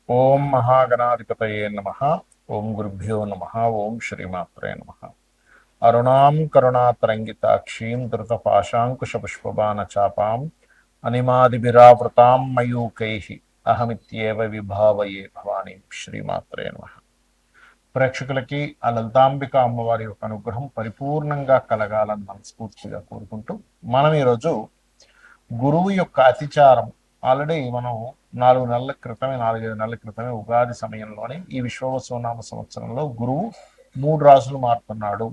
ఓం మహాగణాధిపతయే నమ. ఓం గురుభ్యో నమ. ఓం శ్రీమాత్రే నమ. అరుణాం కరుణాతరంగితాక్షీం ధృతపాశాంకుశపుష్పబాణచాపాం అనిమాదిభిరావృతాం మయూకైః అహమిత్యేవ విభావయే భవానీ. శ్రీమాత్రే నమ. ప్రేక్షకులకి ఆ లలితాంబిక అమ్మవారి యొక్క అనుగ్రహం పరిపూర్ణంగా కలగాలని మనస్ఫూర్తిగా కోరుకుంటూ మనం ఈరోజు గురువు యొక్క అతిచారం ఆల్రెడీ మనం 4 నెలల క్రితమే 4-5 నెలల క్రితమే ఉగాది సమయంలోనే ఈ విశ్వవసునామ సంవత్సరంలో గురువు 3 రాశులు మారుతున్నాడు.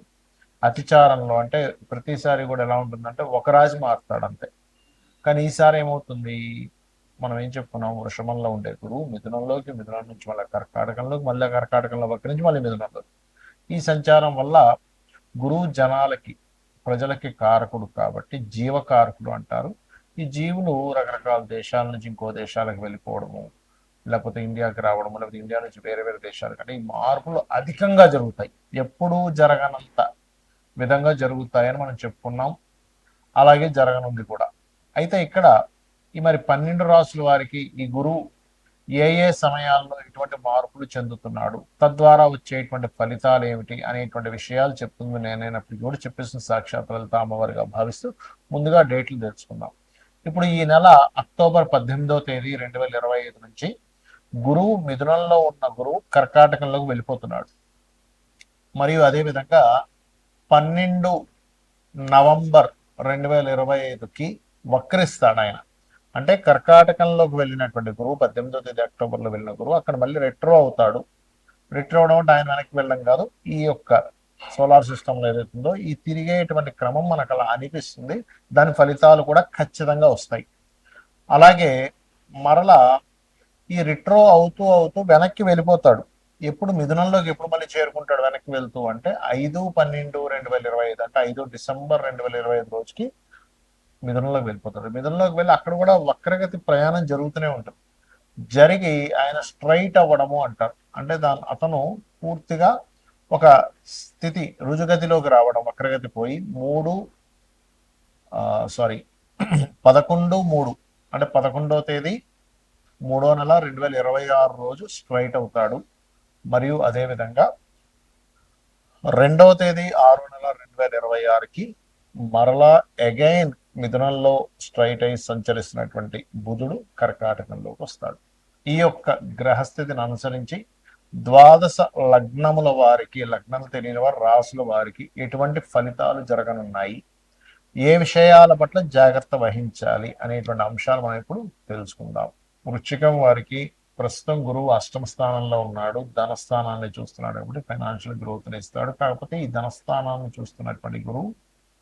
అతిచారంలో అంటే ప్రతిసారి కూడా ఎలా ఉంటుందంటే ఒక రాశి మారుతాడు అంతే. కానీ ఈసారి ఏమవుతుంది, మనం ఏం చెప్పుకున్నాం, వృషభంలో ఉండే గురువు మిథునంలోకి, మిథునం నుంచి మళ్ళీ కర్కాటకంలోకి, మళ్ళీ కర్కాటకంలో వక్రించి మళ్ళీ మిథునంలోకి. ఈ సంచారం వల్ల గురువు జనాలకి, ప్రజలకి కారకుడు కాబట్టి జీవకారకుడు అంటారు. ఈ జీవులు రకరకాల దేశాల నుంచి ఇంకో దేశాలకు వెళ్ళిపోవడము, లేకపోతే ఇండియాకి రావడము, లేకపోతే ఇండియా నుంచి వేరే వేరే దేశాలకు, అంటే ఈ మార్పులు అధికంగా జరుగుతాయి. ఎప్పుడూ జరగనంత విధంగా జరుగుతాయని మనం చెప్పుకున్నాం. అలాగే జరగనుంది కూడా. అయితే ఇక్కడ ఈ మరి 12 రాసుల వారికి ఈ గురువు ఏ ఏ సమయాల్లో ఎటువంటి మార్పులు చెందుతున్నాడు, తద్వారా వచ్చేటువంటి ఫలితాలు ఏమిటి అనేటువంటి విషయాలు చెప్తుంది నేనైనప్పటికీ కూడా చెప్పేసిన సాక్షాత్ లలిత అమ్మవారిగా భావిస్తూ ముందుగా డేట్లు తెలుసుకుందాం. ఇప్పుడు ఈ నెల అక్టోబర్ 18వ తేదీ 2025 నుంచి గురువు మిథునంలో ఉన్న గురువు కర్కాటకంలోకి వెళ్ళిపోతున్నాడు. మరియు అదేవిధంగా 12 నవంబర్ 2025కి వక్రిస్తాడు ఆయన. అంటే కర్కాటకంలోకి వెళ్ళినటువంటి గురువు 18వ తేదీ అక్టోబర్లో వెళ్ళిన గురువు అక్కడ మళ్ళీ రెట్రో అవుతాడు. రెట్రో అవడం అంటే ఆయన వెనక్కి వెళ్ళడం కాదు, ఈ యొక్క సోలార్ సిస్టంలో ఏదైతుందో ఈ తిరిగేటువంటి క్రమం మనకు అలా అనిపిస్తుంది. దాని ఫలితాలు కూడా ఖచ్చితంగా వస్తాయి. అలాగే మరలా ఈ రిట్రో అవుతూ అవుతూ వెనక్కి వెళ్ళిపోతాడు. ఎప్పుడు మిథునంలోకి ఎప్పుడు మళ్ళీ చేరుకుంటాడు వెనక్కి వెళ్తూ అంటే 5/12/2025, అంటే 5 డిసెంబర్ 2025 రోజుకి మిథునంలోకి వెళ్ళిపోతాడు. మిథునంలోకి వెళ్ళి అక్కడ కూడా వక్రగతి ప్రయాణం జరుగుతూనే ఉంటుంది. జరిగి ఆయన స్ట్రైట్ అవ్వడము అంటారు. అంటే అతను పూర్తిగా ఒక స్థితి రుజుగతిలోకి రావడం, వక్రగతి పోయి 11/3 అంటే 11వ తేదీ 3వ నెల 2026 రోజు స్ట్రైట్ అవుతాడు. మరియు అదేవిధంగా 2వ తేదీ 6వ నెల 2026కి మరలా అగైన్ మిథునంలో స్ట్రైట్ అయి సంచరిస్తున్నటువంటి బుధుడు కర్కాటకంలోకి వస్తాడు. ఈ యొక్క గ్రహస్థితిని అనుసరించి ద్వాదశ లగ్నముల వారికి, లగ్నం తెలియని వారు రాసుల వారికి ఎటువంటి ఫలితాలు జరగనున్నాయి, ఏ విషయాల పట్ల జాగ్రత్త వహించాలి అనేటువంటి అంశాలు మనం ఇప్పుడు తెలుసుకుందాం. వృశ్చికం వారికి ప్రస్తుతం గురువు అష్టమ స్థానంలో ఉన్నాడు, ధనస్థానాన్ని చూస్తున్నాడు కాబట్టి ఫైనాన్షియల్ గ్రోత్ని ఇస్తాడు. కాకపోతే ఈ ధనస్థానాన్ని చూస్తున్నటువంటి గురువు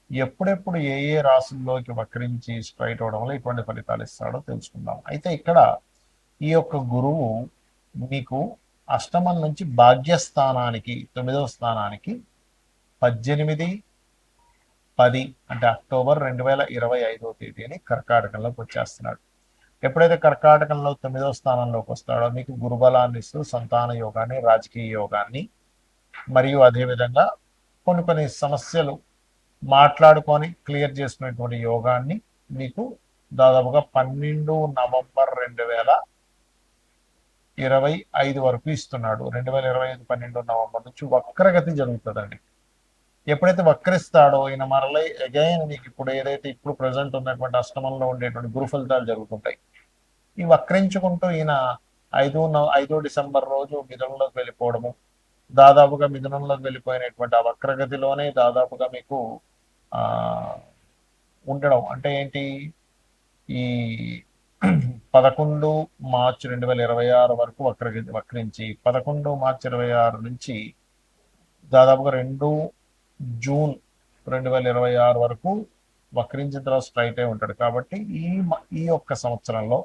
ఎప్పుడెప్పుడు ఏ ఏ రాశుల్లోకి వక్రించి స్ట్రైట్ అవడం వల్ల ఎటువంటి ఫలితాలు ఇస్తాడో తెలుసుకుందాం. అయితే ఇక్కడ ఈ యొక్క గురువు మీకు అష్టమం నుంచి భాగ్యస్థానానికి 9వ స్థానానికి 18/10 అంటే అక్టోబర్ 2025వ తేదీని కర్కాటకంలోకి వచ్చేస్తున్నాడు. ఎప్పుడైతే కర్కాటకంలో 9వ స్థానంలోకి వస్తాడో మీకు గురుబలాన్ని ఇస్తూ సంతాన యోగాన్ని, రాజకీయ యోగాన్ని, మరియు అదేవిధంగా కొన్ని సమస్యలు మాట్లాడుకొని క్లియర్ చేసుకునేటువంటి యోగాన్ని మీకు దాదాపుగా 12 నవంబర్ 2025 వరకు ఇస్తున్నాడు. 2025 12 నవంబర్ నుంచి వక్రగతి జరుగుతుందండి. ఎప్పుడైతే వక్రిస్తాడో ఈయన మరలై అగైన్ మీకు ఇప్పుడు ఏదైతే ఇప్పుడు ప్రజెంట్ ఉన్నటువంటి అష్టమంలో ఉండేటువంటి గురు ఫలితాలు జరుగుతుంటాయి. ఈ వక్రించుకుంటూ ఈయన 5 డిసెంబర్ రోజు మిథునంలోకి వెళ్ళిపోవడము, దాదాపుగా మిథునంలోకి వెళ్ళిపోయినటువంటి ఆ వక్రగతిలోనే దాదాపుగా మీకు ఆ ఉండడం అంటే ఏంటి, ఈ 11 మార్చి 2026 వరకు వక్రించి 11 మార్చి 2026 నుంచి దాదాపుగా 2 జూన్ 2026 వరకు వక్రించిన తర్వాత స్ట్రైట్ అయి ఉంటాడు. కాబట్టి ఈ యొక్క సంవత్సరంలో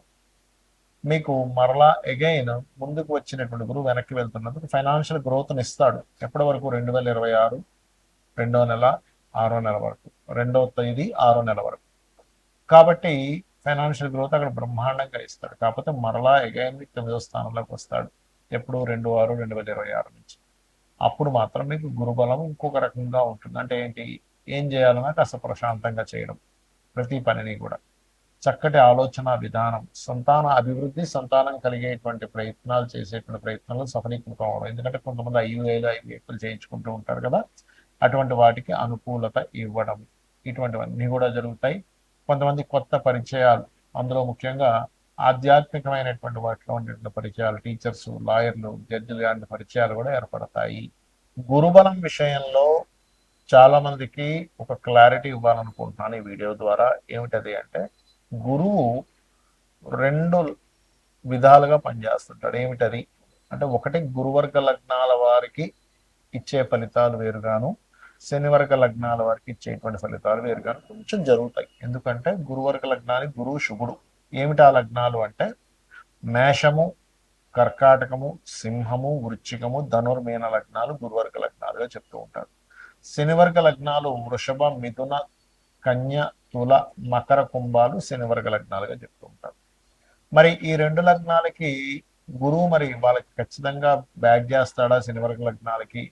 మీకు మరలా అగైన్ ముందుకు వచ్చినటువంటి గురువు వెనక్కి వెళ్తున్నందుకు ఫైనాన్షియల్ గ్రోత్ని ఇస్తాడు. ఎప్పటి వరకు 2026 2వ నెల 6వ నెల వరకు, 2వ తేదీ 6వ నెల వరకు. కాబట్టి ఫైనాన్షియల్ గ్రోత్ అక్కడ బ్రహ్మాండంగా ఇస్తాడు. కాకపోతే మరలా అగైన్ 9వ స్థానంలోకి వస్తాడు. ఎప్పుడు 2/6/2026 నుంచి. అప్పుడు మాత్రం మీకు గురుబలం ఇంకొక రకంగా ఉంటుంది. అంటే ఏంటి, ఏం చేయాలన్నా కాస్త ప్రశాంతంగా చేయడం, ప్రతి పనిని కూడా చక్కటి ఆలోచన విధానం, సంతాన అభివృద్ధి, సంతానం కలిగేటువంటి ప్రయత్నాలు చేసేటువంటి ప్రయత్నాలు సఫలీకృతం అవడం. ఎందుకంటే కొంతమంది ఐవీఎఫ్లు చేయించుకుంటూ ఉంటారు కదా, అటువంటి వాటికి అనుకూలత ఇవ్వడం, ఇటువంటివన్నీ కూడా జరుగుతాయి. కొంతమంది కొత్త పరిచయాలు, అందులో ముఖ్యంగా ఆధ్యాత్మికమైనటువంటి వాటిలో ఉండేటువంటి పరిచయాలు, టీచర్స్, లాయర్లు, జడ్జిలు లాంటి పరిచయాలు కూడా ఏర్పడతాయి. గురుబలం విషయంలో చాలా మందికి ఒక క్లారిటీ ఇవ్వాలనుకుంటున్నాను ఈ వీడియో ద్వారా. ఏమిటది అంటే, గురువు రెండు విధాలుగా పనిచేస్తుంటాడు. ఏమిటది అంటే, ఒకటి గురువర్గ లగ్నాల వారికి ఇచ్చే ఫలితాలు వేరుగాను, శనివర్గ లగ్నాల వారికి ఇచ్చేటువంటి ఫలితాలు వేరుగాను కొంచెం జరుగుతాయి. ఎందుకంటే గురువర్గ లగ్నానికి గురువు శుభుడు. ఏమిటి ఆ లగ్నాలు అంటే, మేషము, కర్కాటకము, సింహము, వృశ్చికము, ధనుర్మీన లగ్నాలు గురువర్గ లగ్నాలుగా చెప్తూ ఉంటారు. శనివర్గ లగ్నాలు వృషభ, మిథున, కన్య, తుల, మకర, కుంభాలు శనివర్గ లగ్నాలుగా చెప్తూ ఉంటారు. మరి ఈ రెండు లగ్నాలకి గురువు మరి వాళ్ళకి ఖచ్చితంగా బ్యాక్ చేస్తాడా? శనివర్గ లగ్నాలకి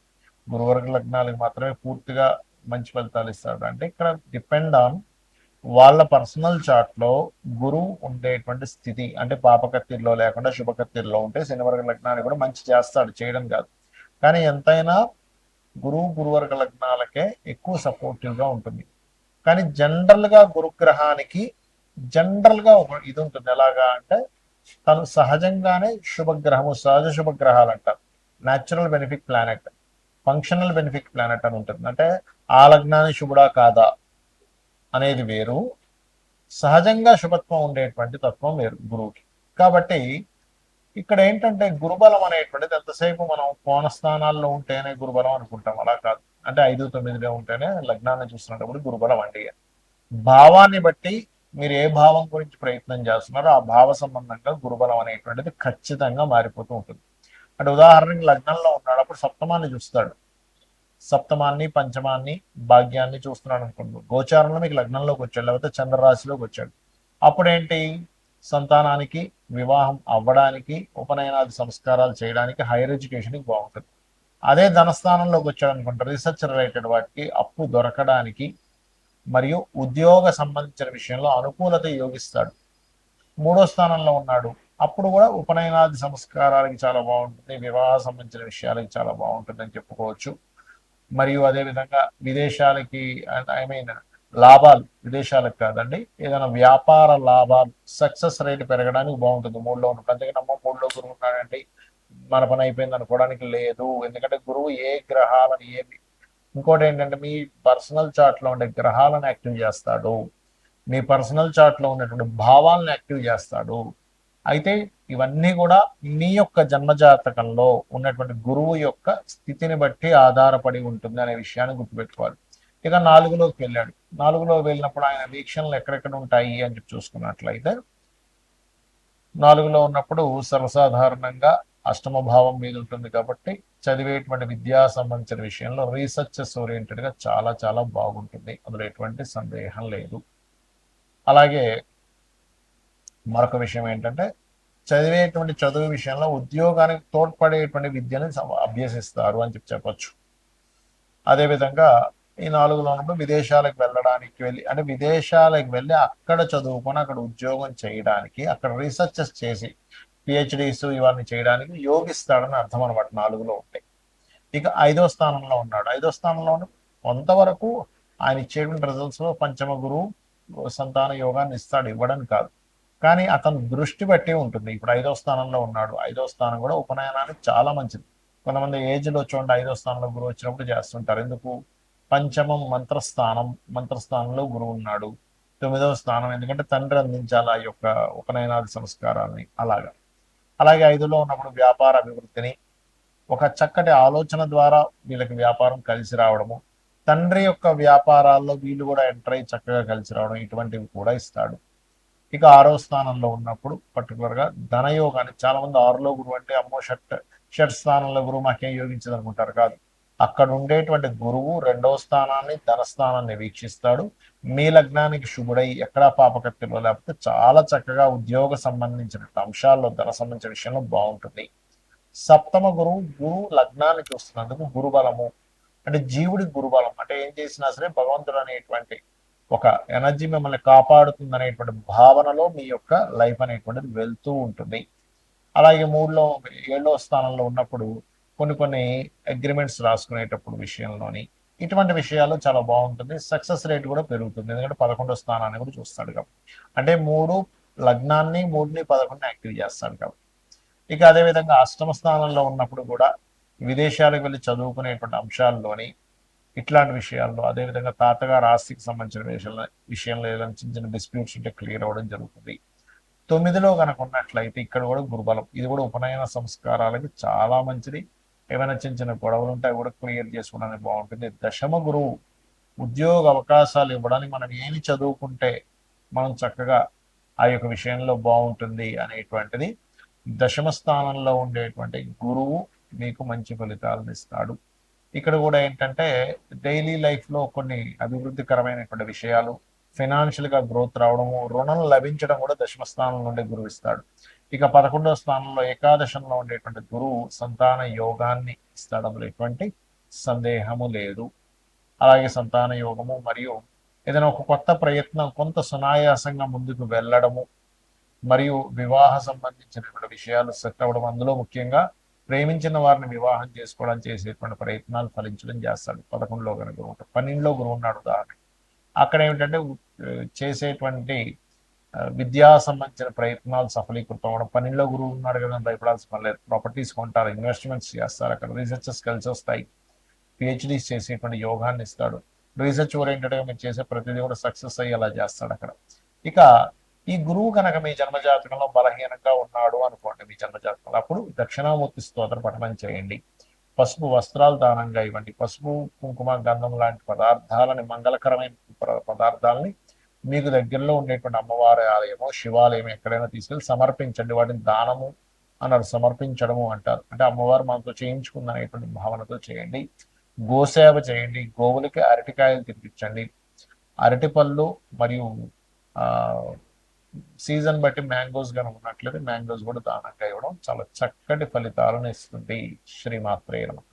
గురువర్గ లగ్నాలకి మాత్రమే పూర్తిగా మంచి ఫలితాలు ఇస్తాడు అంటే, ఇక్కడ డిపెండ్ ఆన్ వాళ్ళ పర్సనల్ చార్ట్ లో గురువు ఉండేటువంటి స్థితి. అంటే పాపకత్తిలో లేకుండా శుభకత్తిలో ఉంటే శనివర్గ లగ్నాన్ని కూడా మంచి చేస్తాడు, చేయడం కాదు. కానీ ఎంతైనా గురువు గురువర్గ లగ్నాలకే ఎక్కువ సపోర్టివ్ గా ఉంటుంది. కానీ జనరల్ గా గురుగ్రహానికి జనరల్ గా ఒక ఇది ఉంటుంది. ఎలాగా అంటే, తను సహజంగానే శుభగ్రహము, సహజ శుభగ్రహాలు అంటారు. Natural benefit planet, functional benefit planet అని ఉంటుంది. అంటే ఆ లగ్నాన్ని శుభుడా కాదా అనేది వేరు, సహజంగా శుభత్వం ఉండేటువంటి తత్వం వేరు గురువుకి. కాబట్టి ఇక్కడ ఏంటంటే, గురుబలం అనేటువంటిది ఎంతసేపు మనం కోణస్థానాల్లో ఉంటేనే గురుబలం అనుకుంటాం, అలా కాదు. అంటే 5-9లో ఉంటేనే లగ్నాన్ని చూస్తున్నప్పుడు గురుబలం అండి. భావాన్ని బట్టి మీరు ఏ భావం గురించి ప్రయత్నం చేస్తున్నారో ఆ భావ సంబంధంగా గురుబలం అనేటువంటిది ఖచ్చితంగా మారిపోతూ ఉంటుంది. అంటే ఉదాహరణకి లగ్నంలో ఉన్నాడు, అప్పుడు సప్తమాన్ని చూస్తాడు. సప్తమాన్ని, పంచమాన్ని, భాగ్యాన్ని చూస్తున్నాడు అనుకోండి. గోచారంలో మీకు లగ్నంలోకి వచ్చాడు, లేకపోతే చంద్రరాశిలోకి వచ్చాడు. అప్పుడేంటి, సంతానానికి, వివాహం అవ్వడానికి, ఉపనయనాది సంస్కారాలు చేయడానికి, హైయర్ ఎడ్యుకేషన్కి బాగుంటుంది. అదే ధనస్థానంలోకి వచ్చాడు అనుకుంటారు, రీసెర్చ్ రిలేటెడ్ వాటికి, అప్పు దొరకడానికి మరియు ఉద్యోగ సంబంధించిన విషయంలో అనుకూలత యోగిస్తాడు. మూడో స్థానంలో ఉన్నాడు, అప్పుడు కూడా ఉపనయనాది సంస్కారాలకి చాలా బాగుంటుంది, వివాహ సంబంధించిన విషయాలకి చాలా బాగుంటుంది అని చెప్పుకోవచ్చు. మరియు అదేవిధంగా విదేశాలకి, ఐ మీన్ లాభాలు, విదేశాలకు కాదండి, ఏదైనా వ్యాపార లాభాలు, సక్సెస్ రేట్ పెరగడానికి బాగుంటుంది మూడులో ఉన్నప్పుడు. అందుకని అమ్మ మూడులో గురువు ఉన్నాడండి మన పని అయిపోయింది అనుకోవడానికి లేదు. ఎందుకంటే గురువు ఏ గ్రహాలను ఏమి, ఇంకోటి ఏంటంటే, మీ పర్సనల్ చార్ట్ లో ఉండే గ్రహాలను యాక్టివ్ చేస్తాడు, మీ పర్సనల్ చార్ట్ లో ఉన్నటువంటి భావాలను యాక్టివ్ చేస్తాడు. అయితే ఇవన్నీ కూడా మీ యొక్క జన్మజాతకంలో ఉన్నటువంటి గురువు యొక్క స్థితిని బట్టి ఆధారపడి ఉంటుంది అనే విషయాన్ని గుర్తుపెట్టుకోవాలి. ఇక 4లోకి వెళ్ళాడు, 4లో వెళ్ళినప్పుడు ఆయన వీక్షణలు ఎక్కడెక్కడ ఉంటాయి అని చెప్పి చూసుకున్నట్లయితే, 4లో ఉన్నప్పుడు సర్వసాధారణంగా అష్టమ భావం మీద ఉంటుంది. కాబట్టి చదివేటువంటి విద్యా సంబంధించిన విషయంలో రీసెర్చెస్ ఓరియంటెడ్ గా చాలా చాలా బాగుంటుంది, అందులో ఎటువంటి సందేహం లేదు. అలాగే మరొక విషయం ఏంటంటే, చదివేటువంటి చదువు విషయంలో ఉద్యోగానికి తోడ్పడేటువంటి విద్యను అభ్యసిస్తారు అని చెప్పొచ్చు. అదేవిధంగా ఈ 4లో ఉన్నప్పుడు విదేశాలకు వెళ్ళడానికి వెళ్ళి, అంటే విదేశాలకు వెళ్ళి అక్కడ చదువుకొని అక్కడ ఉద్యోగం చేయడానికి, అక్కడ రీసెర్చెస్ చేసి పిహెచ్డీస్ ఇవన్నీ చేయడానికి యోగిస్తాడని అర్థం అనమాట 4లో ఉంటాయి. ఇక 5వ స్థానంలో ఉన్నాడు, 5వ స్థానంలో కొంతవరకు ఆయన ఇచ్చేటువంటి రిజల్ట్స్ లో పంచమ గురువు సంతాన యోగాన్ని ఇస్తాడు, ఇవ్వడం కాదు, కానీ అతను దృష్టి బట్టి ఉంటుంది. ఇప్పుడు 5వ స్థానంలో ఉన్నాడు, 5వ స్థానం కూడా ఉపనయనానికి చాలా మంచిది. కొంతమంది ఏజ్లో చూడండి 5వ స్థానంలో గురువు వచ్చినప్పుడు చేస్తుంటారు. ఎందుకు? పంచమం మంత్రస్థానం, మంత్రస్థానంలో గురువు ఉన్నాడు. 9వ స్థానం ఎందుకంటే తండ్రి అందించాలి ఆ యొక్క ఉపనయనాది సంస్కారాన్ని, అలాగా. అలాగే 5లో ఉన్నప్పుడు వ్యాపార అభివృద్ధిని, ఒక చక్కటి ఆలోచన ద్వారా వీళ్ళకి వ్యాపారం కలిసి రావడము, తండ్రి యొక్క వ్యాపారాల్లో వీళ్ళు కూడా ఎంటర్ అయ్యి చక్కగా కలిసి రావడం, ఇటువంటివి కూడా ఇస్తాడు. ఇక 6వ స్థానంలో ఉన్నప్పుడు పర్టికులర్ గా ధనయోగాన్ని, చాలా మంది 6లో గురువు అంటే అమ్మో షట్ స్థానంలో గురువు మాకేం యోగించదు అనుకుంటారు, కాదు. అక్కడ ఉండేటువంటి గురువు 2వ స్థానాన్ని, ధనస్థానాన్ని వీక్షిస్తాడు. మీ లగ్నానికి శుభుడై ఎక్కడా పాపకత్తిలో లేకపోతే చాలా చక్కగా ఉద్యోగ సంబంధించిన అంశాల్లో, ధన సంబంధించిన విషయంలో బాగుంటుంది. సప్తమ గురువు లగ్నాన్ని చూస్తున్నందుకు గురుబలము, అంటే జీవుడి గురుబలం, అంటే ఏం చేసినా సరే భగవంతుడు అనేటువంటి ఒక ఎనర్జీ మిమ్మల్ని కాపాడుతుంది అనేటువంటి భావనలో మీ యొక్క లైఫ్ అనేటువంటిది వెళ్తూ ఉంటుంది. అలాగే మూడులో 7వ స్థానంలో ఉన్నప్పుడు కొన్ని కొన్ని అగ్రిమెంట్స్ రాసుకునేటప్పుడు విషయంలోని ఇటువంటి విషయాలు చాలా బాగుంటుంది. సక్సెస్ రేట్ కూడా పెరుగుతుంది, ఎందుకంటే 11వ స్థానాన్ని కూడా చూస్తాడు కాబట్టి. అంటే మూడు లగ్నాన్ని, మూడుని, 11ని యాక్టివ్ చేస్తాడు కాబట్టి. ఇక అదేవిధంగా అష్టమ స్థానంలో ఉన్నప్పుడు కూడా విదేశాలకు వెళ్ళి చదువుకునేటువంటి అంశాల్లోని ఇట్లాంటి విషయాల్లో, అదేవిధంగా తాతగారు ఆస్తికి సంబంధించిన విషయంలో ఏదైనా చిన్న చిన్న డిస్ప్యూట్స్ ఉంటే క్లియర్ అవ్వడం జరుగుతుంది. 9లో కనుక ఉన్నట్లయితే ఇక్కడ కూడా గురుబలం, ఇది కూడా ఉపనయన సంస్కారాలకి చాలా మంచిది. ఏమైనా చిన్న చిన్న గొడవలు ఉంటే అవి కూడా క్లియర్ చేసుకోవడానికి బాగుంటుంది. దశమ గురువు ఉద్యోగ అవకాశాలు ఇవ్వడానికి మనం ఏమి చదువుకుంటే మనం చక్కగా ఆ యొక్క విషయంలో బాగుంటుంది అనేటువంటిది దశమ స్థానంలో ఉండేటువంటి గురువు మీకు మంచి ఫలితాలను ఇస్తాడు. ఇక్కడ కూడా ఏంటంటే డైలీ లైఫ్లో కొన్ని అభివృద్ధికరమైనటువంటి విషయాలు, ఫైనాన్షియల్గా గ్రోత్ రావడము, రుణం లభించడం కూడా దశమ స్థానం నుండి గురువు ఇస్తాడు. ఇక 11వ స్థానంలో ఏకాదశంలో ఉండేటువంటి గురువు సంతాన యోగాన్ని ఇస్తాడు, అందులో ఎటువంటి సందేహము లేదు. అలాగే సంతాన యోగము మరియు ఏదైనా ఒక కొత్త ప్రయత్నం కొంత సునాయాసంగా ముందుకు వెళ్ళడము, మరియు వివాహ సంబంధించినటువంటి విషయాలు సెట్ అవ్వడం, అందులో ముఖ్యంగా ప్రేమించిన వారిని వివాహం చేసుకోవడానికి చేసేటువంటి ప్రయత్నాలు ఫలించడం చేస్తాడు 11లో కనుక గురువు ఉంటాడు. 12లో గురువు ఉన్నాడు ఉదాహరణ, అక్కడ ఏమిటంటే చేసేటువంటి విద్యా సంబంధించిన ప్రయత్నాలు సఫలీకృతం అవ్వడం. 12లో గురువు ఉన్నాడు కదా, భయపడాల్సిన పని లేదు. ప్రాపర్టీస్ కొంటారు, ఇన్వెస్ట్మెంట్స్ చేస్తారు, అక్కడ రీసెర్చెస్ కలిసి వస్తాయి, పిహెచ్డీస్ చేసేటువంటి యోగాన్ని ఇస్తాడు. రీసెర్చ్ ఓరియంటెడ్గా మీరు చేసే ప్రతిదీ కూడా సక్సెస్ అయ్యేలా చేస్తాడు అక్కడ. ఇక ఈ గురువు కనుక మీ జన్మజాతకంలో బలహీనంగా ఉన్నాడు అనుకోండి, మీ జన్మజాతకంలో, అప్పుడు దక్షిణామూర్తి స్తోత్ర పఠనం చేయండి, పసుపు వస్త్రాలు దానంగా ఇవ్వండి, పసుపు కుంకుమ గంధం లాంటి పదార్థాలని, మంగళకరమైన పదార్థాలని మీకు దగ్గరలో ఉండేటువంటి అమ్మవారి ఆలయమో శివాలయం ఎక్కడైనా తీసుకెళ్ళి సమర్పించండి. వాటిని దానము అన్నారు, సమర్పించడము అంటారు. అంటే అమ్మవారు మనతో చేయించుకుందనేటువంటి భావనతో చేయండి. గోసేవ చేయండి, గోవులకి అరటికాయలు తినిపించండి, అరటిపళ్ళు మరియు సీజన్ బట్టి మ్యాంగోస్ కనుక ఉన్నట్లయితే మ్యాంగోస్ కూడా దానంగా ఇవ్వడం చాలా చక్కటి ఫలితాలను ఇస్తుంది. శ్రీమాత్రే నమః.